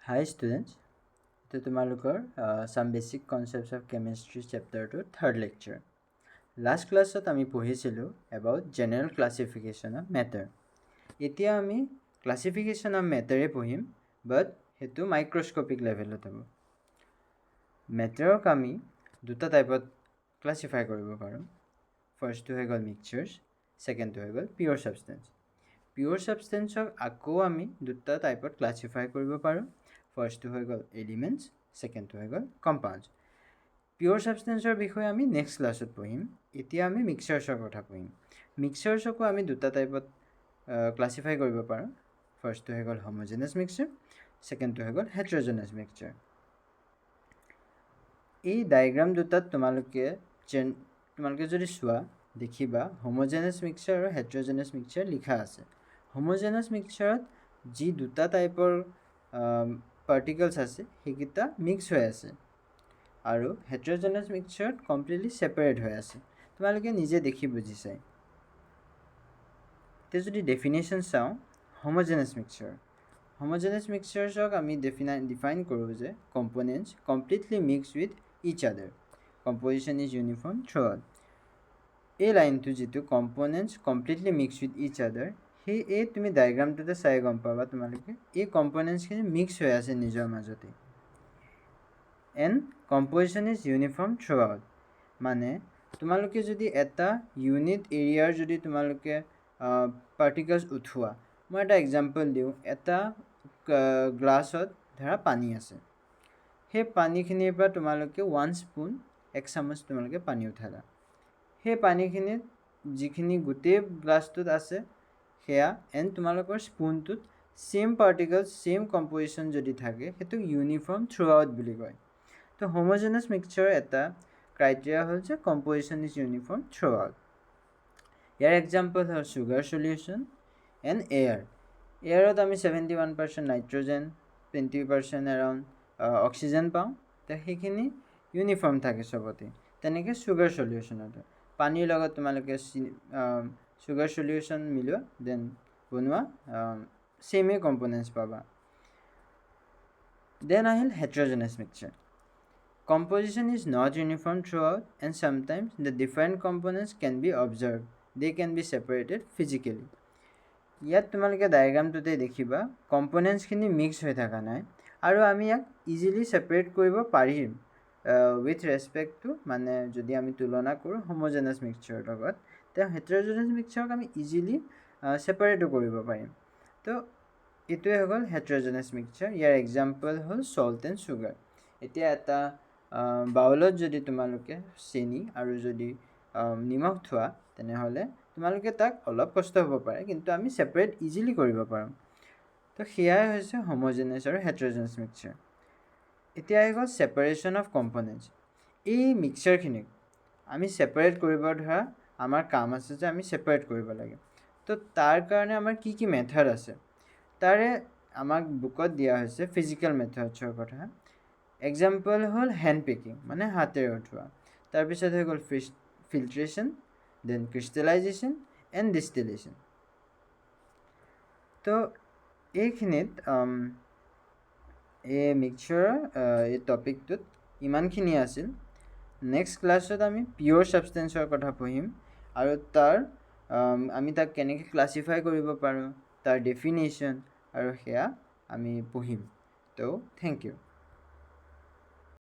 Hi students, to তোমালোকৰ some basic concepts of chemistry chapter 2 third lecture. Last classত আমি পঢ়িছিলোঁ about general classification of matter. এতিয়া আমি classification of matter পঢ়িম, but সেইটো microscopic levelত হ'ব. Matterক আমি দুটা টাইপত classify কৰিব পাৰোঁ. Firstটো হৈ গ'ল mixtures, secondটো হৈ গ'ল pure substance. Pure substanceক আকৌ আমি দুটা টাইপত classify কৰিব পাৰোঁ. ফাৰ্ষ্টটো হৈ গ'ল এলিমেণ্টছ, ছেকেণ্ডটো হৈ গ'ল কম্পাউণ্ডছ. পিয়'ৰ ছাবষ্টেঞ্চৰ বিষয়ে আমি নেক্সট ক্লাছত পঢ়িম. এতিয়া আমি মিক্সাৰ্ছৰ কথা পঢ়িম. মিক্সাৰ্ছকো আমি দুটা টাইপত ক্লাছিফাই কৰিব পাৰোঁ. ফাৰ্ষ্টটো হৈ গ'ল হোমোজেনাছ মিক্সাৰ, ছেকেণ্ডটো হৈ গ'ল হেট্ৰ'জেনাছ মিক্সাৰ. এই ডায়েগ্ৰাম দুটাত তোমালোকে যদি চোৱা দেখিবা হোমোজেনাছ মিক্সাৰ আৰু হেট্ৰ'জেনাছ মিক্সাৰ লিখা আছে. হোমোজেনাছ মিক্সাৰত যি দুটা টাইপৰ পাৰ্টিকলছ আছে সেইকেইটা মিক্স হৈ আছে আৰু হেট্ৰ'জেনাছ মিক্সাৰত কমপ্লিটলি ছেপাৰেট হৈ আছে. তোমালোকে নিজে দেখি বুজি চাই. এতিয়া যদি ডেফিনেশ্যন চাওঁ হোমোজেনাছ মিক্সাৰ্ছক আমি ডিফাইন কৰোঁ যে কম্পনেণ্টছ কমপ্লিটলি মিক্স উইথ ইচ আদাৰ, composition is uniform through out. এই লাইনটো যিটো কম্পনেণ্টছ কমপ্লিটলি মিক্স উইথ ইচ আদাৰ, এই তুমি ডায়েগ্ৰামটোতে চাই গম পাবা তোমালোকে এই কম্পনেণ্টছখিনি মিক্স হৈ আছে নিজৰ মাজতে. And composition is uniform through out, মানে তোমালোকে যদি এটা ইউনিট এৰিয়াৰ যদি তোমালোকে পাৰ্টিকলছ উঠোৱা, মই এটা এক্সাম্পল দিওঁ. এটা গ্লাছত ধৰা পানী আছে. সেই পানীখিনিৰ পৰা তোমালোকে 1 স্পুন 1 চামুচ তোমালোকে পানী উঠালা. সেই পানীখিনিত যিখিনি গোটেই গ্লাছটোত আছে সেয়া, এণ্ড তোমালোকৰ স্পুনটোত ছেইম পাৰ্টিকলছ ছেইম কম্পজিশ্যন যদি থাকে সেইটোক ইউনিফৰ্ম থ্ৰু আউট বুলি কয়. তো হোমোজেনাছ মিক্সাৰৰ এটা ক্ৰাইটেৰিয়া হ'ল যে composition is uniform through out. Year example হ'ল চুগাৰ চলিউশ্যন এণ্ড এয়াৰ. এয়াৰত আমি 71% নাইট্ৰজেন, 20% এৰাউণ্ড অক্সিজেন পাওঁ. তো সেইখিনি ইউনিফৰ্ম থাকে চবতে. তেনেকৈ চুগাৰ চলিউশ্যনতো পানীৰ লগত তোমালোকে চুগাৰ চলিউশ্যন মিলোৱা, দেন বনোৱা ছেইমেই কম্পনেণ্টছ পাবা. দেন আহিল হেট্ৰ'জেনাছ mixer. Composition is not uniform throughout, and sometimes the different components can be observed. They can be separated physically. ইয়াত তোমালোকে ডায়েগ্ৰামটোতে দেখিবা কম্পনেণ্টছখিনি মিক্স হৈ থকা নাই আৰু আমি ইয়াক ইজিলি ছেপাৰেট কৰিব পাৰিম উইথ ৰেচপেক্ট টু, মানে যদি আমি তুলনা কৰোঁ হোমোজেনাছ মিক্সাৰৰ লগত, তেওঁ হেট্ৰ'জেনাছ মিক্সাৰক আমি ইজিলি ছেপাৰেটো কৰিব পাৰিম. তো এইটোৱে হৈ গ'ল হেট্ৰ'জেনাছ মিক্সাৰ. ইয়াৰ এক্সাম্পল হ'ল চল্ট এণ্ড চুগাৰ. এতিয়া এটা বাউলত যদি তোমালোকে চেনি আৰু যদি নিমখ থোৱা, তেনেহ'লে তোমালোকে তাক অলপ কষ্ট হ'ব পাৰে, কিন্তু আমি ছেপাৰেট ইজিলি কৰিব পাৰোঁ. তো সেয়াই হৈছে হোমোজেনাছ আৰু হেট্ৰ'জেনাছ মিক্সাৰ. এতিয়া আহি গ'ল ছেপাৰেশ্যন অফ কম্পনেণ্টছ. এই মিক্সাৰখিনিক আমি ছেপাৰেট কৰিব ধৰা আমাৰ কাম আছে যে আমি ছেপাৰেট কৰিব লাগে. তো তাৰ কাৰণে আমাৰ কি কি মেথড আছে তাৰে আমাক বুকত দিয়া হৈছে ফিজিকেল মেথডছৰ কথা. এক্সাম্পল হ'ল হেণ্ড পেকিং, মানে হাতেৰে উঠোৱা. তাৰপিছত হৈ গ'ল ফিল্ট্ৰেশ্যন, দেন ক্ৰিষ্টেলাইজেশ্যন এণ্ড ডিষ্টিলেশ্যন. তো এইখিনিত এই মিক্সাৰৰ এই টপিকটোত ইমানখিনি আছিল. নেক্সট ক্লাছত আমি পিয়'ৰ ছাবষ্টেঞ্চৰ কথা পঢ়িম আৰু আমি তাক কেনেকৈ ক্লাছিফাই কৰিব পাৰোঁ, তাৰ ডেফিনেশ্যন আৰু সেয়া আমি পঢ়িম. তো থেংক ইউ.